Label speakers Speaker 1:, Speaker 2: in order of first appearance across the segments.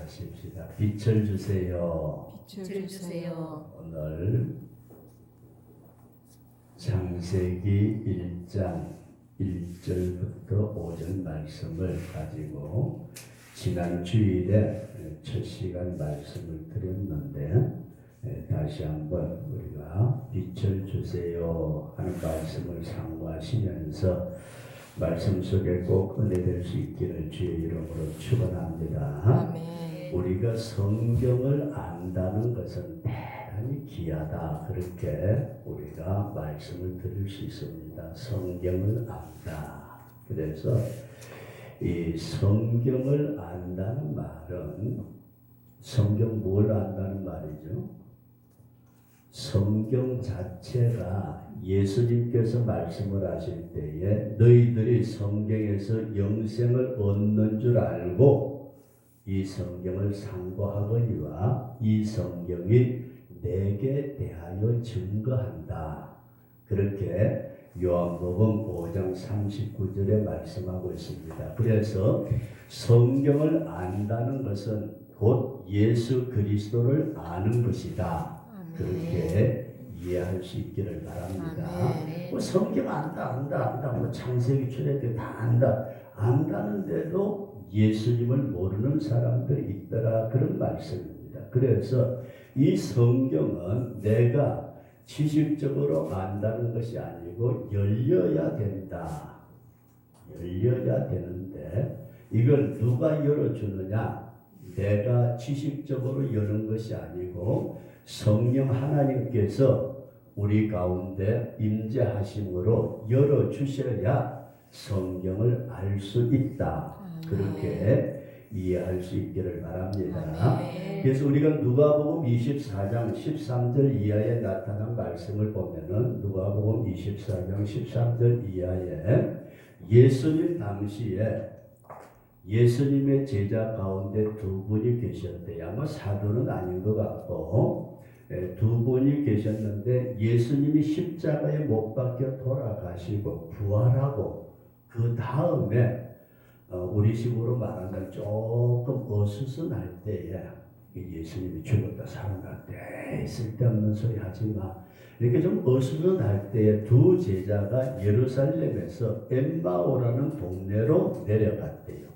Speaker 1: 하십시다. 빛을 주세요.
Speaker 2: 빛을 주세요.
Speaker 1: 오늘 창세기 1장 1절부터 5절 말씀을 가지고 지난 주일에 첫 시간 말씀을 드렸는데 다시 한번 우리가 빛을 주세요 하는 말씀을 상고하시면서 말씀 속에 꼭 은혜될 수 있기를 주의 이름으로 축원합니다.
Speaker 2: 아멘.
Speaker 1: 우리가 성경을 안다는 것은 대단히 귀하다. 그렇게 우리가 말씀을 들을 수 있습니다. 성경을 안다. 그래서 이 성경을 안다는 말은 성경 뭘 안다는 말이죠? 성경 자체가 예수님께서 말씀을 하실 때에 너희들이 성경에서 영생을 얻는 줄 알고 이 성경을 상고하거니와 이 성경이 내게 대하여 증거한다. 그렇게 요한복음 5장 39절에 말씀하고 있습니다. 그래서 성경을 안다는 것은 곧 예수 그리스도를 아는 것이다. 그렇게 이해할 수 있기를 바랍니다. 뭐 성경 안다. 뭐 창세기 출애굽기 다 안다는데도 예수님을 모르는 사람들이 있더라. 그런 말씀입니다. 그래서 이 성경은 내가 지식적으로 안다는 것이 아니고 열려야 된다. 열려야 되는데 이걸 누가 열어주느냐? 내가 지식적으로 여는 것이 아니고 성령 하나님께서 우리 가운데 임재하심으로 열어주셔야 성경을 알 수 있다. 그렇게 이해할 수 있기를 바랍니다. 그래서 우리가 누가복음 24장 13절 이하에 나타난 말씀을 보면은 누가복음 24장 13절 이하에 예수님 당시에 예수님의 제자 가운데 두 분이 계셨대요. 아마 사도는 아닌 것 같고 두 분이 계셨는데 예수님이 십자가에 못 박혀 돌아가시고 부활하고 그 다음에 우리식으로 말하면 조금 어수선할 때에 예수님이 죽었다 살아났대 쓸데없는 소리 하지마 이렇게 좀 어수선할 때에 두 제자가 예루살렘에서 엠마오라는 동네로 내려갔대요.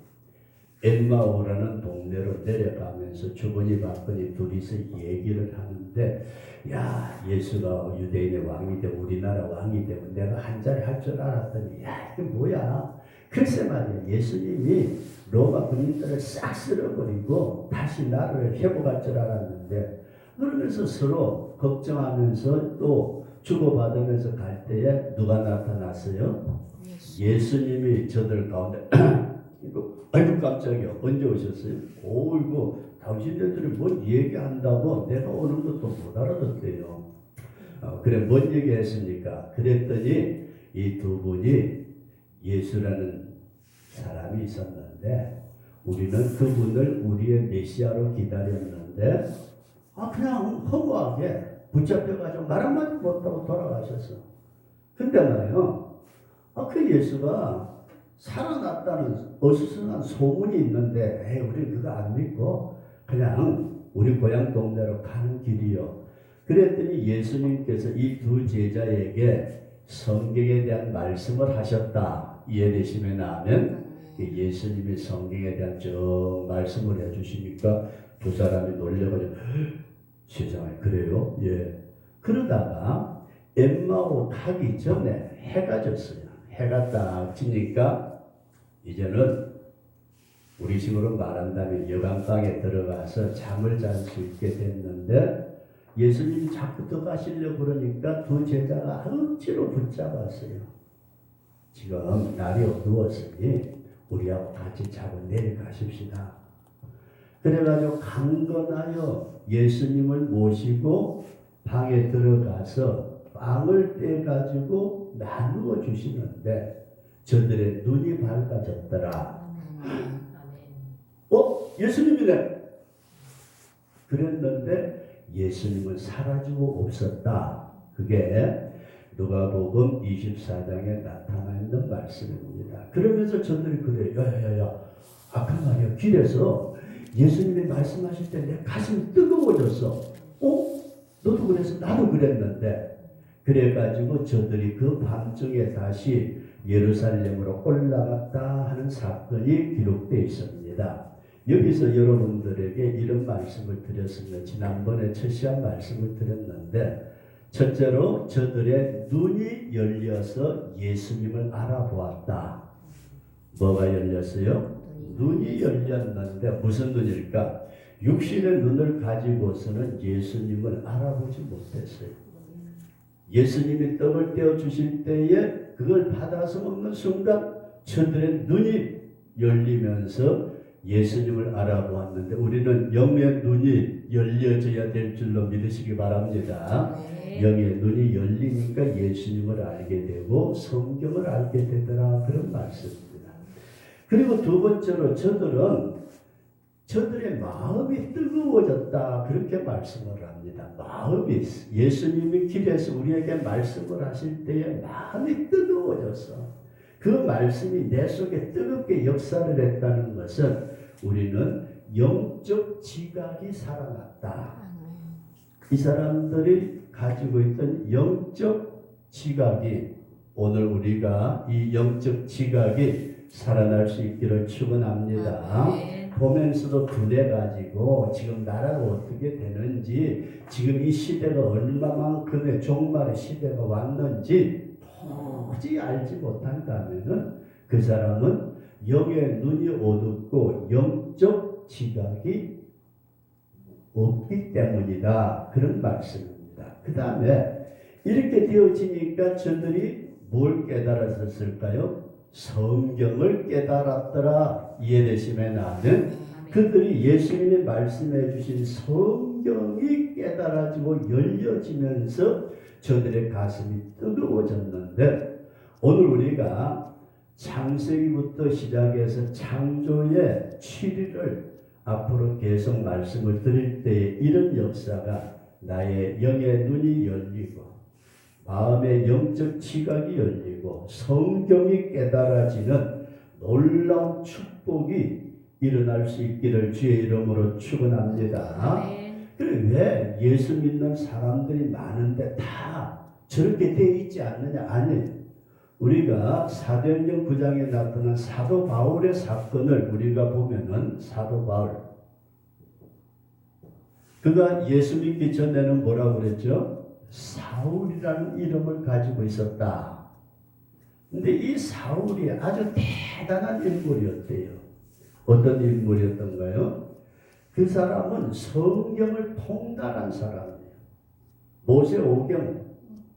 Speaker 1: 엠마오라는 동네로 내려가면서 주거니 받거니 둘이서 얘기를 하는데 야 예수가 유대인의 왕이 되고 우리나라 왕이 되면 내가 한 자리 할 줄 알았더니 야 이게 뭐야 글쎄 말이야 예수님이 로마 군인들을 싹 쓸어버리고 다시 나라를 회복할 줄 알았는데 그러면서 서로 걱정하면서 또 주고받으면서 갈 때에 누가 나타났어요? 예수님이 저들 가운데 아이고 깜짝이야 언제 오셨어요? 이거 당신들이 뭔 얘기한다고 내가 오는 것도 못 알아듣대요. 그래 뭔 얘기했습니까? 그랬더니 이 두 분이 예수라는 사람이 있었는데 우리는 그분을 우리의 메시아로 기다렸는데 그냥 허무하게 붙잡혀가지고 말 한마디 못하고 돌아가셨어. 근데 말이요 그 예수가 살아났다는 어수선한 소문이 있는데 우리는 그거 안 믿고 그냥 우리 고향 동네로 가는 길이요. 그랬더니 예수님께서 이 두 제자에게 성경에 대한 말씀을 하셨다. 이해되시면 아멘. 예수님이 성경에 대한 저 말씀을 해주시니까 두 사람이 놀려가지고 세상에 그래요? 예. 그러다가 엠마오 가기 전에 해가 졌어요. 해가 딱 지니까 이제는 우리식으로 말한다면 여간방에 들어가서 잠을 잘 수 있게 됐는데 예수님이 자꾸 더 가시려고 그러니까 두 제자가 억지로 붙잡았어요. 지금 날이 어두웠으니 우리하고 같이 자고 내려가십시다. 그래가지고 강건하여 예수님을 모시고 방에 들어가서 빵을 떼가지고 나누어 주시는데 저들의 눈이 밝아졌더라. 예수님이네. 그랬는데 예수님은 사라지고 없었다. 그게 누가복음 24장에 나타나 있는 말씀입니다. 그러면서 저들이 그래요. 야야야 아까 말이야 길에서 예수님이 말씀하실 때 내 가슴이 뜨거워졌어. 너도 그래서 나도 그랬는데. 그래가지고 저들이 그 밤중에 다시 예루살렘으로 올라갔다 하는 사건이 기록되어 있습니다. 여기서 여러분들에게 이런 말씀을 드렸습니다. 지난번에 첫 시간 말씀을 드렸는데, 첫째로 저들의 눈이 열려서 예수님을 알아보았다. 뭐가 열렸어요? 눈이 열렸는데 무슨 눈일까? 육신의 눈을 가지고서는 예수님을 알아보지 못했어요. 예수님이 떡을 떼어 주실 때에 그걸 받아서 먹는 순간 저들의 눈이 열리면서 예수님을 알아보았는데, 우리는 영의 눈이 열려져야 될 줄로 믿으시기 바랍니다. 영의 눈이 열리니까 예수님을 알게 되고 성경을 알게 되더라, 그런 말씀입니다. 그리고 두 번째로 저들의 마음이 뜨거워졌다, 그렇게 말씀을 합니다. 마음이, 예수님이 길에서 우리에게 말씀을 하실 때에 마음이 뜨거워졌어. 그 말씀이 내 속에 뜨겁게 역사를 했다는 것은 우리는 영적 지각이 살아났다. 이 사람들이 가지고 있던 영적 지각이, 오늘 우리가 이 영적 지각이 살아날 수 있기를 축원합니다. 보면서도 분해가지고 지금 나라가 어떻게 되는지, 지금 이 시대가 얼마만큼의 종말의 시대가 왔는지 도저히 알지 못한다면은 그 사람은 영의 눈이 어둡고 영적 지각이 없기 때문이다, 그런 말씀입니다. 그 다음에 이렇게 되어지니까 저들이 뭘 깨달았을까요? 성경을 깨달았더라. 이해되시면 아멘. 그들이 예수님이 말씀해 주신 성경이 깨달아지고 열려지면서 저들의 가슴이 뜨거워졌는데, 오늘 우리가 창세기부터 시작해서 창조의 7일을 앞으로 계속 말씀을 드릴 때에 이런 역사가, 나의 영의 눈이 열리고 마음의 영적 지각이 열리고 성경이 깨달아지는 놀라운 축복이 일어날 수 있기를 주의 이름으로 축원합니다. 그래, 왜 예수 믿는 사람들이 많은데 다 저렇게 돼 있지 않느냐? 아니, 우리가 사도행전 9장에 나타난 사도 바울의 사건을 우리가 보면은, 사도 바울, 그가 예수 믿기 전에는 뭐라고 그랬죠? 사울이라는 이름을 가지고 있었다. 근데 이 사울이 아주 대단한 인물이었대요. 어떤 인물이었던가요? 그 사람은 성경을 통달한 사람이에요. 모세오경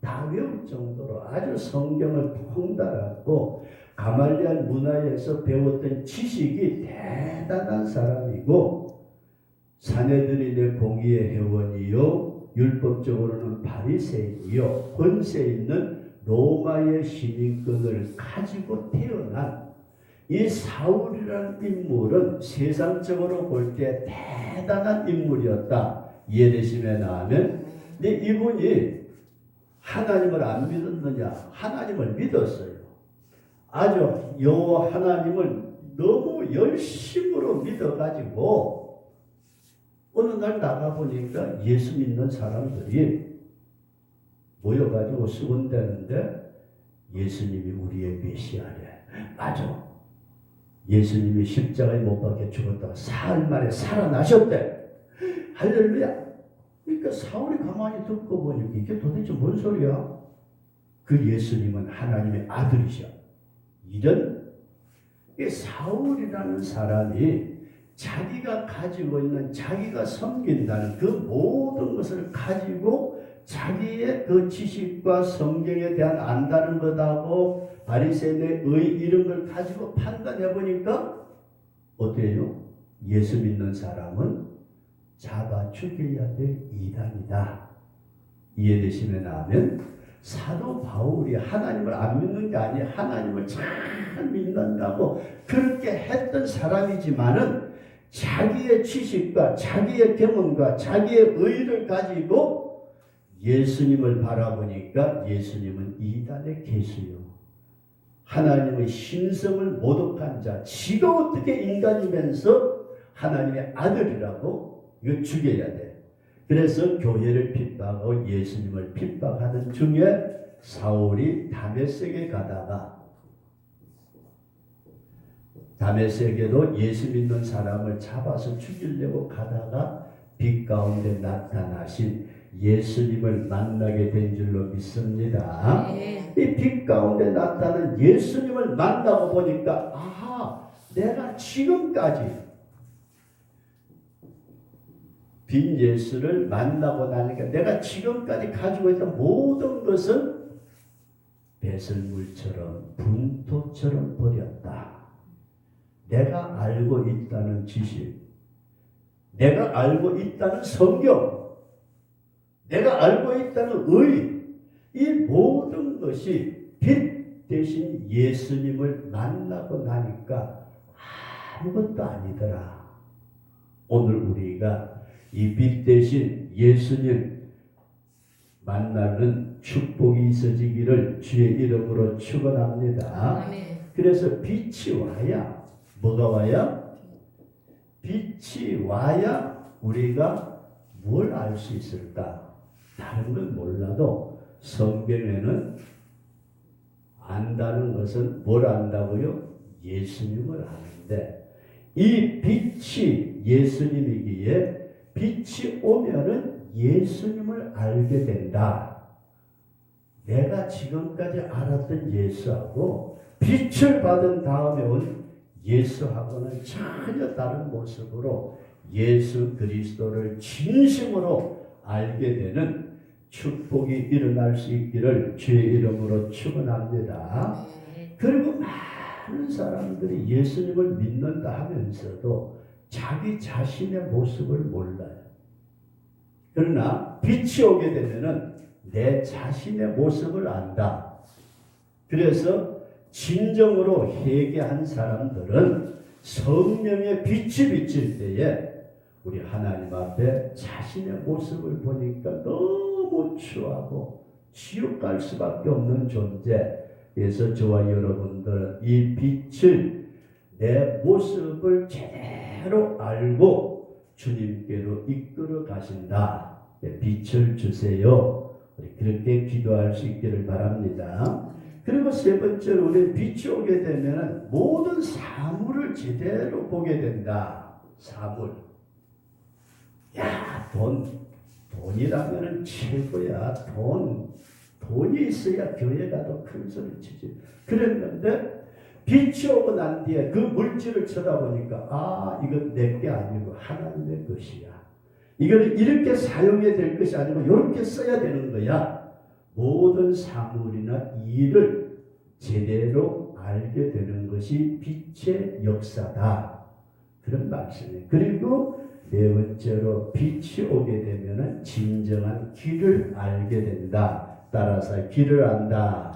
Speaker 1: 다 외울 정도로 아주 성경을 통달하고 가말리알 문화에서 배웠던 지식이 대단한 사람이고, 사내들인의 공의의 회원이요, 율법적으로는 바리새인이요, 권세 있는 로마의 시민권을 가지고 태어난 이 사울이라는 인물은 세상적으로 볼 때 대단한 인물이었다. 이해되시면 아멘. 근데 이분이 하나님을 안 믿었느냐? 하나님을 믿었어요. 아주 여호와 하나님을 너무 열심으로 믿어가지고 어느 날 나가보니까 예수 믿는 사람들이 모여가지고 수군대는데, 예수님이 우리의 메시아래. 맞아. 예수님이 십자가에 못 박혀 죽었다가 사흘 만에 살아나셨대. 할렐루야. 그러니까 사울이 가만히 듣고 보니까 이게 도대체 뭔 소리야? 그 예수님은 하나님의 아들이셔. 이런 사울이라는 사람이 자기가 가지고 있는, 자기가 섬긴다는 그 모든 것을 가지고 자기의 그 지식과 성경에 대한 안다는 것하고 바리새인의 의 이런 걸 가지고 판단해 보니까 어때요? 예수 믿는 사람은 잡아 죽여야 될 이단이다. 이해되시면 아멘. 사도 바울이 하나님을 안 믿는 게 아니라 하나님을 잘 믿는다고 그렇게 했던 사람이지만은, 자기의 지식과 자기의 경험과 자기의 의를 가지고 예수님을 바라보니까 예수님은 이단의 개수요, 하나님의 신성을 모독한 자, 지가 어떻게 인간이면서 하나님의 아들이라고 이거 죽여야 돼. 그래서 교회를 핍박하고 예수님을 핍박하던 중에 사울이 다메섹에 가다가 다메섹에도 예수 믿는 사람을 잡아서 죽이려고 가다가 빛 가운데 나타나신 예수님을 만나게 된 줄로 믿습니다.
Speaker 2: 네.
Speaker 1: 이 빛 가운데 나타난 예수님을 만나고 보니까 아하, 내가 지금까지 빈 예수를 만나고 나니까 내가 지금까지 가지고 있던 모든 것은 배설물처럼 분토처럼 버렸다. 내가 알고 있다는 지식, 내가 알고 있다는 성경, 내가 알고 있다는 의, 이 모든 것이 빛 대신 예수님을 만나고 나니까 아무것도 아니더라. 오늘 우리가 이 빛 대신 예수님 만나는 축복이 있어지기를 주의 이름으로 축원합니다.
Speaker 2: 아멘.
Speaker 1: 그래서 빛이 와야 뭐가 와야? 빛이 와야 우리가 뭘 알 수 있을까? 다른 건 몰라도 성경에는 안다는 것은 뭘 안다고요? 예수님을 아는데 이 빛이 예수님이기에 빛이 오면은 예수님을 알게 된다. 내가 지금까지 알았던 예수하고 빛을 받은 다음에 온 예수하고는 전혀 다른 모습으로 예수 그리스도를 진심으로 알게 되는 축복이 일어날 수 있기를 주의 이름으로 축원합니다. 그리고 많은 사람들이 예수님을 믿는다 하면서도 자기 자신의 모습을 몰라요. 그러나 빛이 오게 되면은 내 자신의 모습을 안다. 그래서 진정으로 회개한 사람들은 성령의 빛이 비칠 때에 우리 하나님 앞에 자신의 모습을 보니까 너무 추하고 지옥 갈 수밖에 없는 존재. 그래서 저와 여러분들은 이 빛을 내 모습을 제대로 알고 주님께로 이끌어 가신다. 빛을 주세요. 우리 그렇게 기도할 수 있기를 바랍니다. 그리고 세 번째로 우리 빛이 오게 되면 모든 사물을 제대로 보게 된다. 사물. 야, 돈이라면 최고야. 돈이 있어야 교회 가도 큰 소리 치지. 그랬는데 빛이 오고 난 뒤에 그 물질을 쳐다보니까 아, 이건 내 게 아니고 하나님의 것이야. 이거는 이렇게 사용해야 될 것이 아니고 이렇게 써야 되는 거야. 모든 사물이나 일을 제대로 알게 되는 것이 빛의 역사다. 그런 말씀이에요. 그리고 네 번째로 빛이 오게 되면 진정한 길을 알게 된다. 따라서 길을 안다.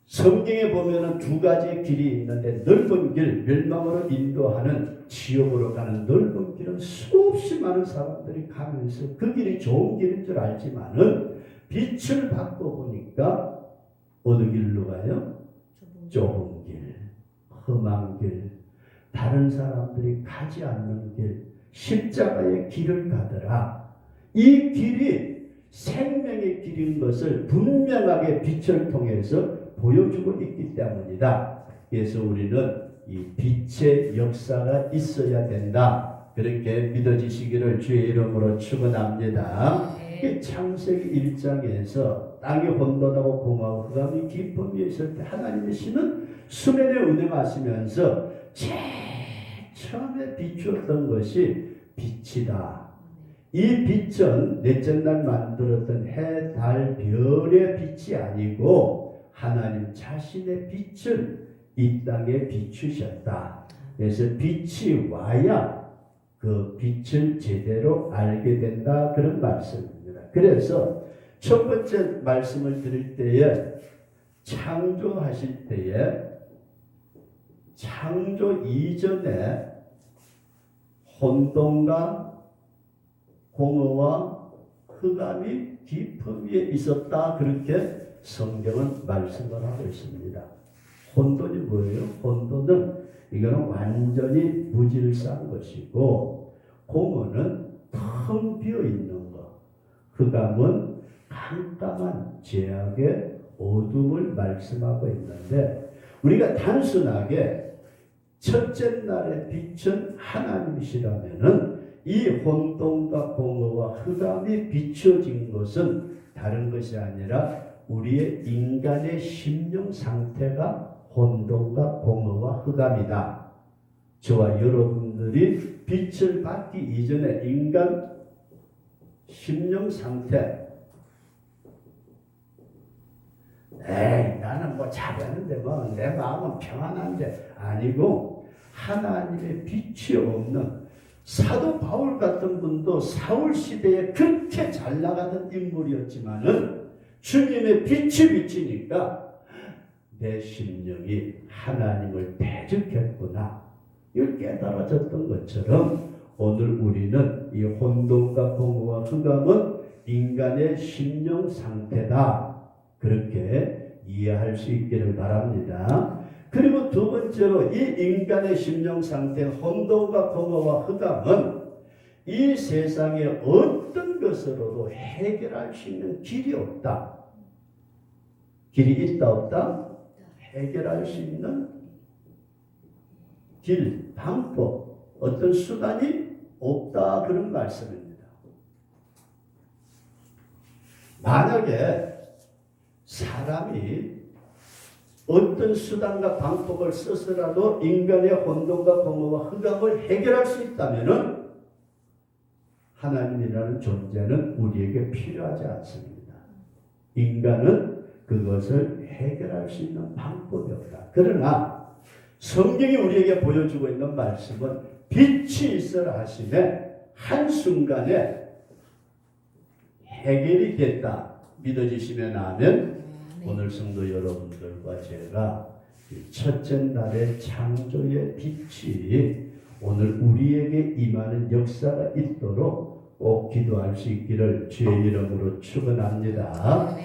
Speaker 1: 성경에 보면은 두 가지의 길이 있는데 넓은 길, 멸망으로 인도하는 지옥으로 가는 넓은 길은 수없이 많은 사람들이 가면서 그 길이 좋은 길인 줄 알지만은 빛을 받고 보니까 어느 길로 가요? 좁은 길, 험한 길, 다른 사람들이 가지 않는 길, 십자가의 길을 가더라. 이 길이 생명의 길인 것을 분명하게 빛을 통해서 보여주고 있기 때문이다. 그래서 우리는 이 빛의 역사가 있어야 된다. 그렇게 믿어지시기를 주의 이름으로 축원합니다. 창세기 1장에서 땅이 혼돈하고 공허하고 흑암이 깊음이 있을 때 하나님의 신은 수면에 운행하시면서 제일 처음에 비추었던 것이 빛이다. 이 빛은 넷째 날 만들었던 해, 달, 별의 빛이 아니고 하나님 자신의 빛을 이 땅에 비추셨다. 그래서 빛이 와야 그 빛을 제대로 알게 된다. 그런 말씀입니다. 그래서 첫 번째 말씀을 드릴 때에 창조하실 때에 창조 이전에 혼돈과 공허와 흑암이 깊음 위에 있었다. 그렇게 성경은 말씀을 하고 있습니다. 혼돈이 뭐예요? 혼돈은 이거는 완전히 무질서한 것이고, 공허는 텅 비어 있는 것, 흑암은 깜깜한 죄악의 어둠을 말씀하고 있는데, 우리가 단순하게 첫째 날의 빛은 하나님이시라면은 이 혼돈과 공허와 흑암이 비춰진 것은 다른 것이 아니라 우리의 인간의 심령 상태가 혼돈과 공허와 흑암이다. 저와 여러분들이 빛을 받기 이전에 인간 심령 상태, 에이 나는 뭐 잘했는데 뭐 내 마음은 평안한데, 아니고 하나님의 빛이 없는 사도 바울 같은 분도 사울 시대에 그렇게 잘 나가던 인물이었지만은 주님의 빛이 비치니까 내 심령이 하나님을 대적했구나, 이걸 깨달아졌던 것처럼 오늘 우리는 이 혼돈과 공허와 흑암은 인간의 심령 상태다, 그렇게 이해할 수 있기를 바랍니다. 그리고 두 번째로 이 인간의 심령 상태, 혼돈과 공허와 흑암은 이 세상의 어떤 것으로도 해결할 수 있는 길이 없다. 길이 있다 없다? 해결할 수 있는 길, 방법, 어떤 수단이 없다, 그런 말씀입니다. 만약에 사람이 어떤 수단과 방법을 써서라도 인간의 혼돈과 공허와 흑암을 해결할 수 있다면은 하나님이라는 존재는 우리에게 필요하지 않습니다. 인간은 그것을 해결할 수 있는 방법이 없다. 그러나 성경이 우리에게 보여주고 있는 말씀은 빛이 있어라 하심에 한순간에 해결이 됐다. 믿어지시면 아멘. 오늘 성도 여러분들과 제가 첫째 날의 창조의 빛이 오늘 우리에게 임하는 역사가 있도록 꼭 기도할 수 있기를 주의 이름으로 축원합니다.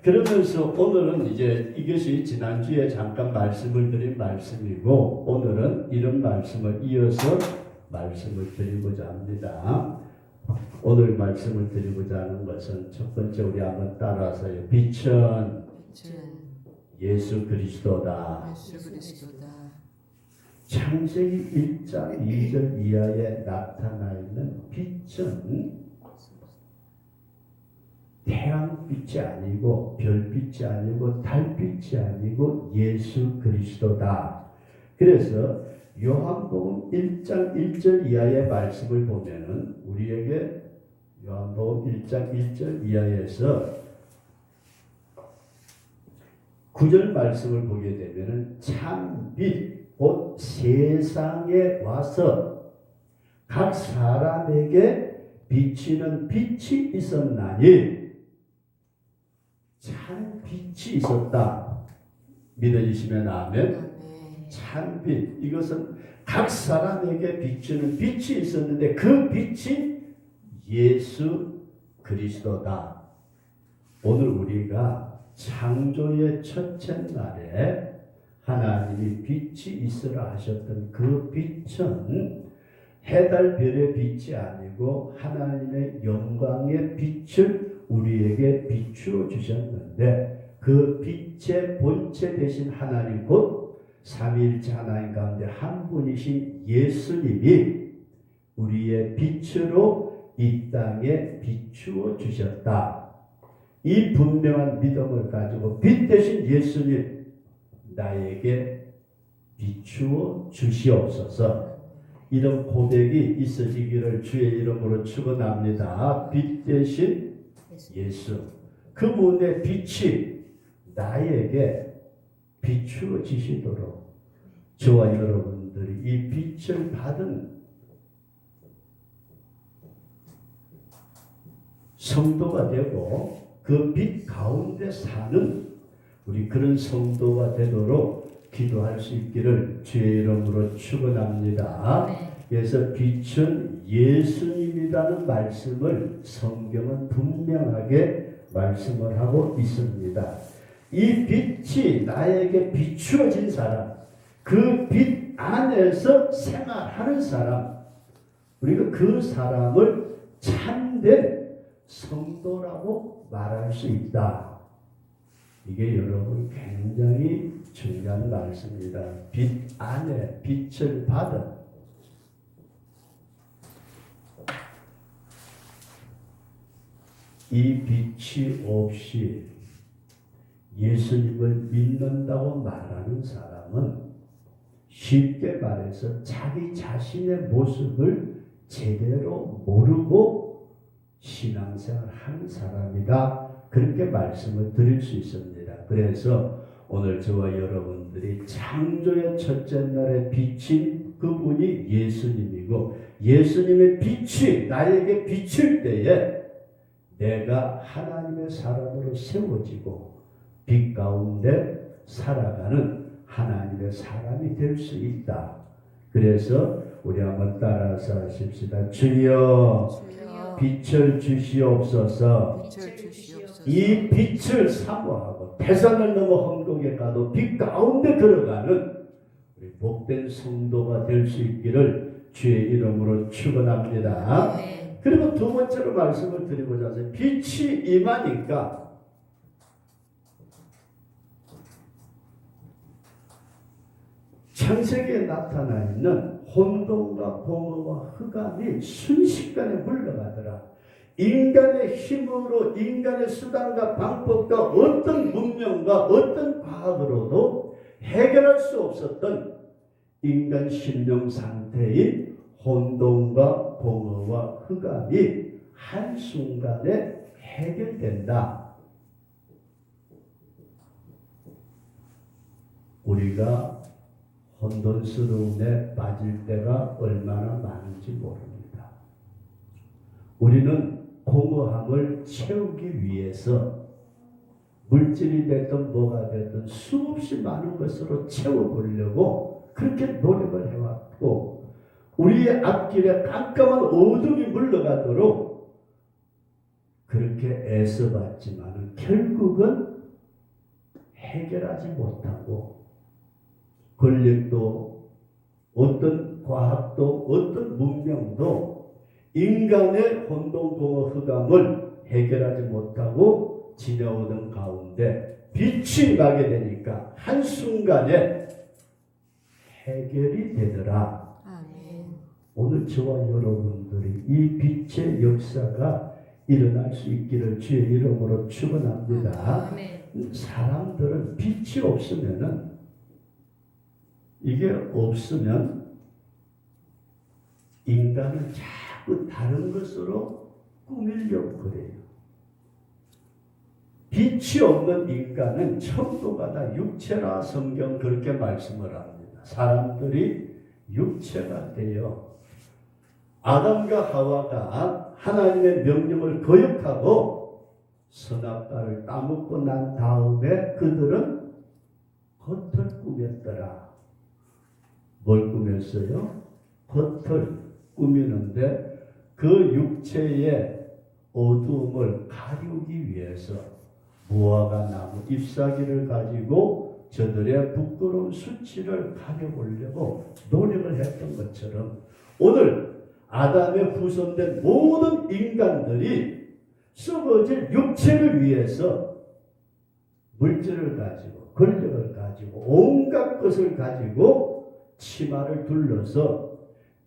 Speaker 1: 그러면서 오늘은 이제 이것이 지난주에 잠깐 말씀을 드린 말씀이고, 오늘은 이런 말씀을 이어서 말씀을 드리고자 합니다. 오늘 말씀을 드리고자 하는 것은 첫 번째, 우리 한번 따라서요. 빛은 예수 그리스도다. 창세기 1장 2절 이하에 나타나 있는 빛은 태양빛이 아니고 별빛이 아니고 달빛이 아니고 예수 그리스도다. 그래서 요한복음 1장 1절 이하의 말씀을 보면은 우리에게 요한복음 1장 1절 이하에서 9절 말씀을 보게 되면은 참빛 곧 세상에 와서 각 사람에게 비치는 빛이 있었나니, 참 빛이 있었다. 믿어지시면 아멘. 참빛, 이것은 각 사람에게 비치는 빛이 있었는데 그 빛이 예수 그리스도다. 오늘 우리가 창조의 첫째 날에 하나님이 빛이 있으라 하셨던 그 빛은 해달 별의 빛이 아니고 하나님의 영광의 빛을 우리에게 비추어 주셨는데, 그 빛의 본체 되신 하나님, 곧 삼위일체 하나님 가운데 한 분이신 예수님이 우리의 빛으로 이 땅에 비추어 주셨다. 이 분명한 믿음을 가지고 빛 대신 예수님 나에게 비추어 주시옵소서. 이런 고백이 있어지기를 주의 이름으로 축원합니다. 빛 대신 예수, 그분의 빛이 나에게 비추어 지시도록 저와 여러분들이 이 빛을 받은 성도가 되고 그 빛 가운데 사는 우리 그런 성도가 되도록 기도할 수 있기를 주의 이름으로 축원합니다. 그래서 빛은 예수님이라는 말씀을 성경은 분명하게 말씀을 하고 있습니다. 이 빛이 나에게 비추어진 사람, 그 빛 빛 안에서 생활하는 사람, 우리가 그 사람을 참된 성도라고 말할 수 있다. 이게 여러분 굉장히 중요한 말씀입니다. 빛 안에 빛을 받은 이 빛이 없이 예수님을 믿는다고 말하는 사람은 쉽게 말해서 자기 자신의 모습을 제대로 모르고 신앙생활 하는 사람이다. 그렇게 말씀을 드릴 수 있습니다. 그래서 오늘 저와 여러분들이 창조의 첫째 날에 비친 그분이 예수님이고, 예수님의 빛이 나에게 비칠 때에 내가 하나님의 사람으로 세워지고 빛 가운데 살아가는 하나님의 사람이 될 수 있다. 그래서 우리 한번 따라서 하십시다. 주여,
Speaker 2: 주여
Speaker 1: 빛을 주시옵소서.
Speaker 2: 빛을 주시옵소서.
Speaker 1: 이 빛을 사모하고 태산을 넘어 황곡에 가도 빛 가운데 걸어가는 우리 복된 성도가 될 수 있기를 주의 이름으로 축원합니다.
Speaker 2: 아멘.
Speaker 1: 그리고 두 번째로 말씀을 드리고자 해서 빛이 임하니까 창세기에 나타나 있는 혼돈과 공허와 흑암이 순식간에 물러가더라. 인간의 힘으로, 인간의 수단과 방법과 어떤 문명과 어떤 과학으로도 해결할 수 없었던 인간 심령 상태인 혼돈과 공허와 흑암이 한순간에 해결된다. 우리가 혼돈스러움에 빠질 때가 얼마나 많은지 모릅니다. 우리는 공허함을 채우기 위해서 물질이 됐든 뭐가 됐든 수없이 많은 것으로 채워보려고 그렇게 노력을 해왔고, 우리의 앞길에 깜깜한 어둠이 물러가도록 그렇게 애써봤지만 결국은 해결하지 못하고, 권력도 어떤 과학도 어떤 문명도 인간의 혼돈공허 흑암을 해결하지 못하고 지내오던 가운데 빛이 나게 되니까 한순간에 해결이 되더라.
Speaker 2: 아멘.
Speaker 1: 오늘 저와 여러분들이 이 빛의 역사가 일어날 수 있기를 주의 이름으로 축원합니다.
Speaker 2: 아멘.
Speaker 1: 사람들은 빛이 없으면은, 이게 없으면 인간은 자꾸 다른 것으로 꾸미려고 그래요. 빛이 없는 인간은 천도가 다 육체라. 성경 그렇게 말씀을 합니다. 사람들이 육체가 되어 아담과 하와가 하나님의 명령을 거역하고 선악과를 따먹고 난 다음에 그들은 겉을 꾸몄더라. 뭘 꾸몄어요? 겉을 꾸미는데 그 육체의 어두움을 가리우기 위해서 무화과 나무 잎사귀를 가지고 저들의 부끄러운 수치를 가려보려고 노력을 했던 것처럼, 오늘 아담의 후손된 모든 인간들이 썩어질 육체를 위해서 물질을 가지고 권력을 가지고 온갖 것을 가지고 치마를 둘러서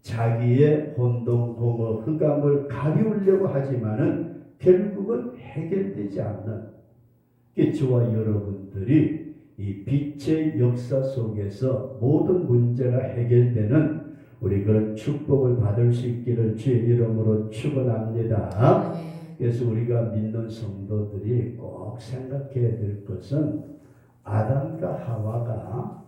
Speaker 1: 자기의 혼돈공허 흑암을 가리우려고 하지만은 결국은 해결되지 않는, 저와 여러분들이 이 빛의 역사 속에서 모든 문제가 해결되는 우리 그런 축복을 받을 수 있기를 주의 이름으로 축원합니다.
Speaker 2: 아멘.
Speaker 1: 그래서 우리가 믿는 성도들이 꼭 생각해야 될 것은, 아담과 하와가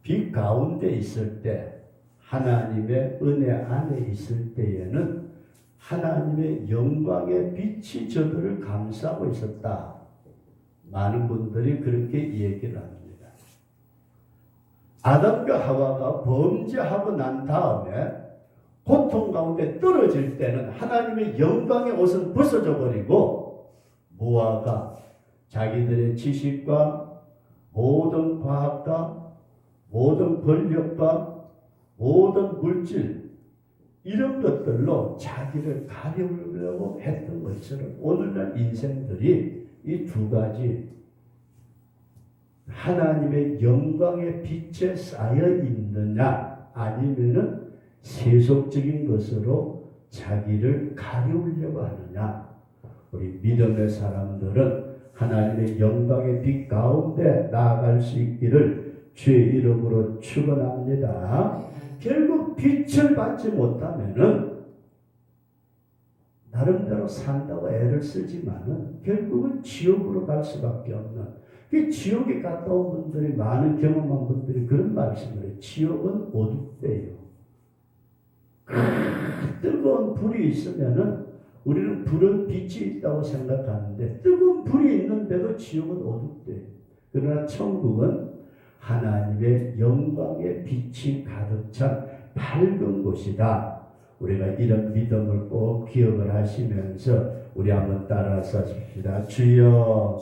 Speaker 1: 빛 가운데 있을 때, 하나님의 은혜 안에 있을 때에는 하나님의 영광의 빛이 저들을 감싸고 있었다. 많은 분들이 그렇게 얘기를 합니다. 아담과 하와가 범죄하고 난 다음에 고통 가운데 떨어질 때는 하나님의 영광의 옷은 벗어져 버리고 무화과 자기들의 지식과 모든 과학과 모든 권력과 모든 물질 이런 것들로 자기를 가려우려고 했던 것처럼 오늘날 인생들이 이 두 가지 하나님의 영광의 빛에 쌓여 있느냐 아니면은 세속적인 것으로 자기를 가려우려고 하느냐. 우리 믿음의 사람들은 하나님의 영광의 빛 가운데 나아갈 수 있기를 주의 이름으로 축원합니다. 결국 빛을 받지 못하면은 나름대로 산다고 애를 쓰지만은 결국은 지옥으로 갈 수밖에 없는, 그 지옥에 갔다 온 분들이, 많은 경험한 분들이 그런 말씀을 해요. 지옥은 어둡대요. 뜨거운 불이 있으면은 우리는 불은 빛이 있다고 생각하는데 뜨거운 불이 있는데도 지옥은 어둡대요. 그러나 천국은 하나님의 영광의 빛이 가득 찬 밝은 곳이다. 우리가 이런 믿음을 꼭 기억을 하시면서 우리 한번 따라서 하십시다. 주여,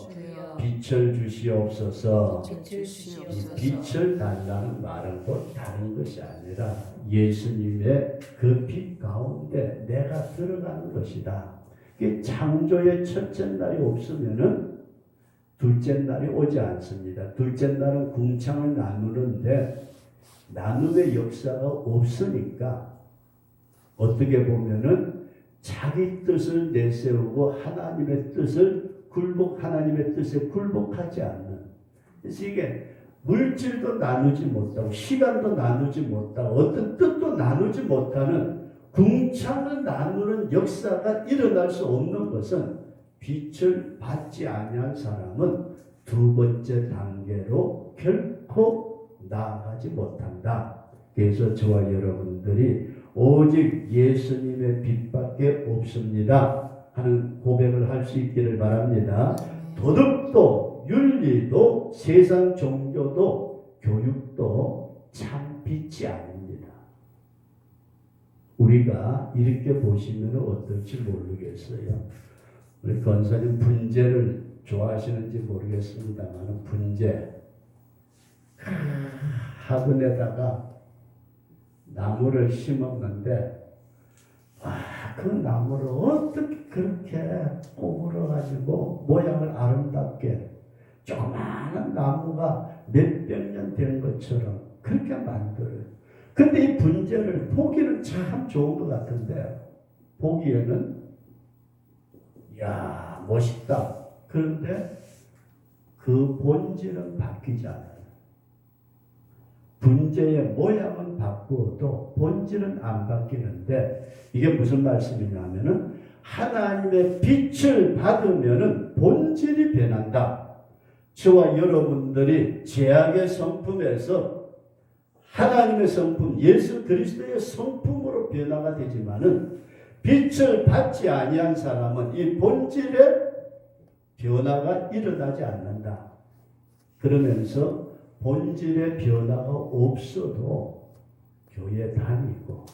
Speaker 1: 빛을 주시옵소서. 이 빛을 달라는 말은 곧 다른 것이 아니라 예수님의 그 빛 가운데 내가 들어가는 것이다. 창조의 첫째 날이 없으면은 둘째 날이 오지 않습니다. 둘째 날은 궁창을 나누는데 나눔의 역사가 없으니까 어떻게 보면은 자기 뜻을 내세우고 하나님의 뜻에 굴복하지 않는. 그래서 이게 물질도 나누지 못하고 시간도 나누지 못하고 어떤 뜻도 나누지 못하는 궁창을 나누는 역사가 일어날 수 없는 것은 빛을 받지 아니한 사람은 두 번째 단계로 결코 나아가지 못한다. 그래서 저와 여러분들이 오직 예수님의 빛밖에 없습니다 하는 고백을 할 수 있기를 바랍니다. 도덕도 윤리도 세상 종교도 교육도 참 빛이 아닙니다. 우리가 이렇게 보시면 어떨지 모르겠어요. 우리 권사님 분재를 좋아하시는지 모르겠습니다만 분재 화분에다가 나무를 심었는데 그 나무를 어떻게 그렇게 꼬물어가지고 모양을 아름답게 조그마한 나무가 몇백 년 된 것처럼 그렇게 만들어요. 근데 이 분재를 보기는 참 좋은 것 같은데 보기에는 야 멋있다. 그런데 그 본질은 바뀌지 않아요. 분재의 모양은 바꾸어도 본질은 안 바뀌는데 이게 무슨 말씀이냐면은 하나님의 빛을 받으면은 본질이 변한다. 저와 여러분들이 제약의 성품에서 하나님의 성품, 예수 그리스도의 성품으로 변화가 되지만은 빛을 받지 아니한 사람은 이 본질의 변화가 일어나지 않는다. 그러면서 본질의 변화가 없어도 교회 다니고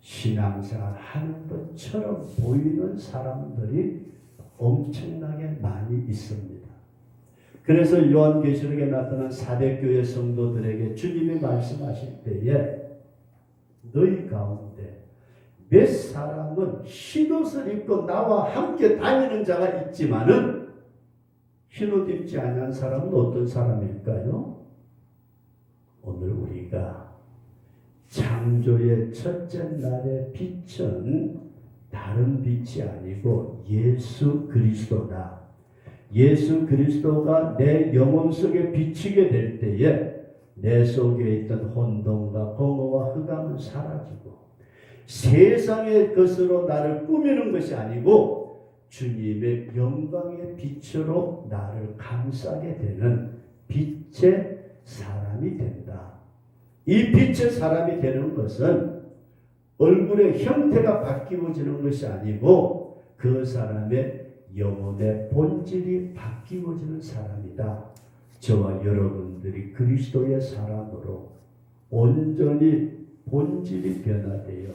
Speaker 1: 신앙생활 하는 것처럼 보이는 사람들이 엄청나게 많이 있습니다. 그래서 요한계시록에 나타난 사대교회 성도들에게 주님이 말씀하실 때에 너희 가운데 몇 사람은 흰옷을 입고 나와 함께 다니는 자가 있지만은 흰옷 입지 않은 사람은 어떤 사람일까요? 오늘 우리가 창조의 첫째 날의 빛은 다른 빛이 아니고 예수 그리스도다. 예수 그리스도가 내 영혼 속에 비치게 될 때에 내 속에 있던 혼돈과 공허와 흑암은 사라지고 세상의 것으로 나를 꾸미는 것이 아니고 주님의 영광의 빛으로 나를 감싸게 되는 빛의 사람이 된다. 이 빛의 사람이 되는 것은 얼굴의 형태가 바뀌어지는 것이 아니고 그 사람의 영혼의 본질이 바뀌어지는 사람이다. 저와 여러분들이 그리스도의 사람으로 온전히 본질이 변화되어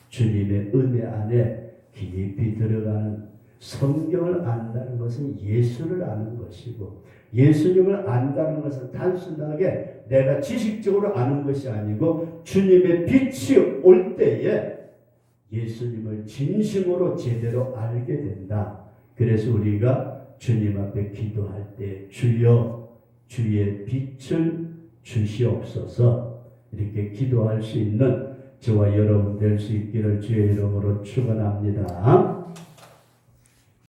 Speaker 1: 주님의 은혜 안에 깊이 들어가는 성경을 안다는 것은 예수를 아는 것이고, 예수님을 안다는 것은 단순하게 내가 지식적으로 아는 것이 아니고 주님의 빛이 올 때에 예수님을 진심으로 제대로 알게 된다. 그래서 우리가 주님 앞에 기도할 때 주여 주의 빛을 주시옵소서 이렇게 기도할 수 있는 저와 여러분 될 수 있기를 주의 이름으로 축원합니다.